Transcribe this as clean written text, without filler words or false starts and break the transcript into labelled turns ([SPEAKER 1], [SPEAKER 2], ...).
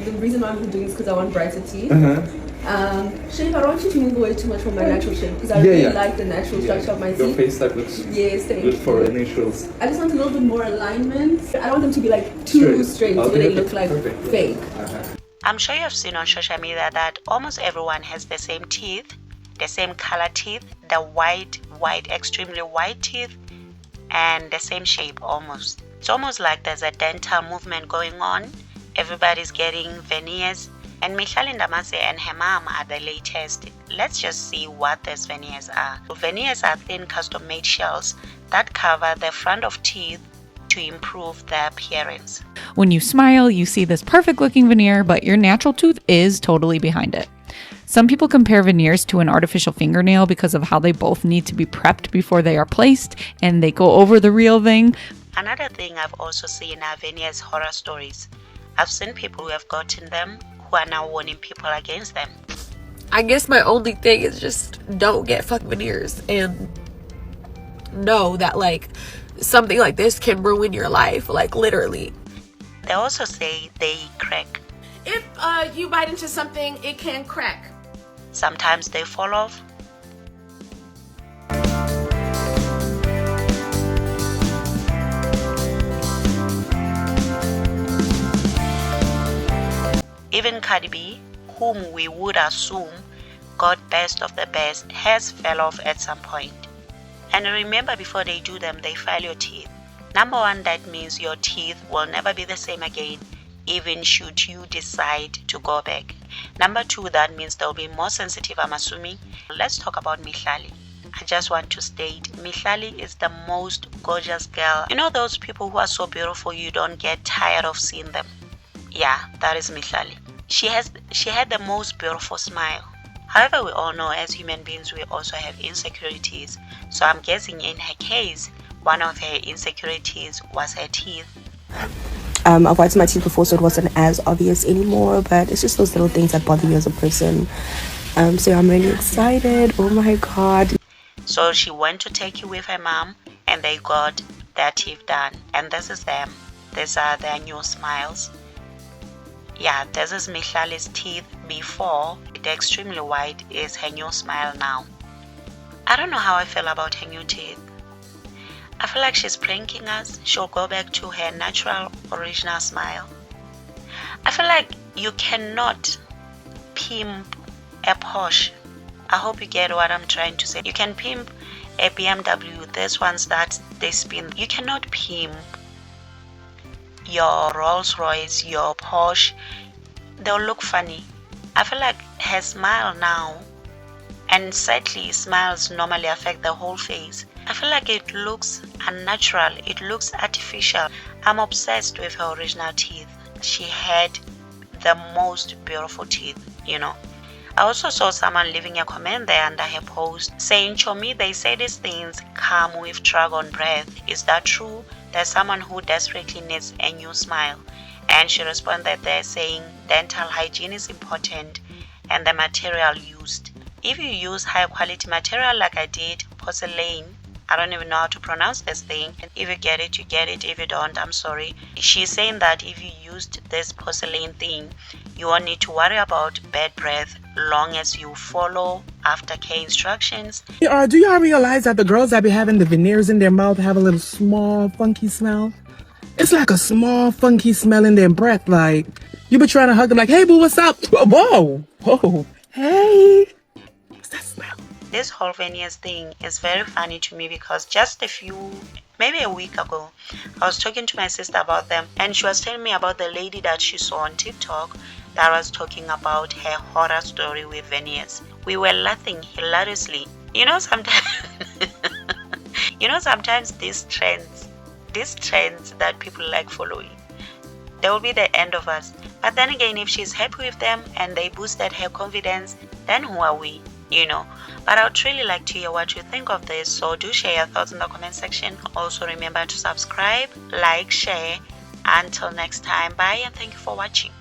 [SPEAKER 1] the reason why I'm doing this is because I want brighter teeth.
[SPEAKER 2] Uh-huh.
[SPEAKER 1] Shape, I don't want you to move away too much from my natural shape because I really like the natural structure of my teeth.
[SPEAKER 2] Your face type looks good for initials.
[SPEAKER 1] I just want a little bit more alignment. I don't want them to be like too straight where they look like fake.
[SPEAKER 3] I'm sure you have seen on social media that almost everyone has the same teeth, the same color teeth, the white, extremely white teeth, and the same shape almost. It's almost like there's a dental movement going on. Everybody's getting veneers. And Mihlali Ndamase and her mom are the latest. Let's just see what these veneers are. Veneers are thin custom-made shells that cover the front of teeth to improve their appearance.
[SPEAKER 4] When you smile, you see this perfect-looking veneer, but your natural tooth is totally behind it. Some people compare veneers to an artificial fingernail because of how they both need to be prepped before they are placed, and they go over the real thing.
[SPEAKER 3] Another thing I've also seen are veneers horror stories. I've seen people who have gotten them who are now warning people against them.
[SPEAKER 5] I guess my only thing is just don't get fucking veneers and know that like something like this can ruin your life, like literally.
[SPEAKER 3] They also say they crack.
[SPEAKER 6] If you bite into something, it can crack.
[SPEAKER 3] Sometimes they fall off. Even Cardi B, whom we would assume got best of the best, hers fell off at some point. And remember, before they do them, they file your teeth. Number one, that means your teeth will never be the same again, even should you decide to go back. Number two, that means they'll be more sensitive, I'm assuming. Let's talk about Mihlali. I just want to state, Mihlali is the most gorgeous girl. You know those people who are so beautiful you don't get tired of seeing them? Yeah, that is Mihlali. She had the most beautiful smile. However, we all know as human beings we also have insecurities. So I'm guessing in her case, one of her insecurities was her teeth.
[SPEAKER 7] I've whitened my teeth before, so it wasn't as obvious anymore, but it's just those little things that bother you as a person. So I'm really excited. Oh my god.
[SPEAKER 3] So she went to take you with her mom and they got their teeth done. And this is them. These are their new smiles. Yeah, this is Mihlali's teeth before. The extremely white is her new smile now. I don't know how I feel about her new teeth. I feel like she's pranking us. She'll go back to her natural, original smile. I feel like you cannot pimp a Porsche. I hope you get what I'm trying to say. You can pimp a BMW. This ones that they spin. You cannot pimp your Rolls Royce, your Porsche. They'll look funny. I feel like her smile now, and sadly smiles normally affect the whole face. I feel like it looks unnatural, it looks artificial. I'm obsessed with her original teeth. She had the most beautiful teeth, you know. I also saw someone leaving a comment there under her post saying, Chomi, they say these things come with dragon breath. Is that true? There's someone who desperately needs a new smile. And she responded there saying dental hygiene is important and the material used. If you use high quality material like I did, porcelain, I don't even know how to pronounce this thing. If you get it, you get it. If you don't, I'm sorry. She's saying that if you used this porcelain thing, you won't need to worry about bad breath long as you follow aftercare instructions.
[SPEAKER 8] Do y'all realize that the girls that be having the veneers in their mouth have a little small funky smell? It's like a small funky smell in their breath. Like you be trying to hug them like, hey boo, what's up? Whoa, whoa, hey, what's that smell?
[SPEAKER 3] This whole veneers thing is very funny to me because just maybe a week ago, I was talking to my sister about them and she was telling me about the lady that she saw on TikTok that was talking about her horror story with veneers. We were laughing hilariously. You know, sometimes these trends that people like following, they will be the end of us. But then again, if she's happy with them and they boosted her confidence, then who are we? You know. But I would really like to hear what you think of this, so do share your thoughts in the comment section. Also remember to subscribe, like, share. Until next time, bye and thank you for watching.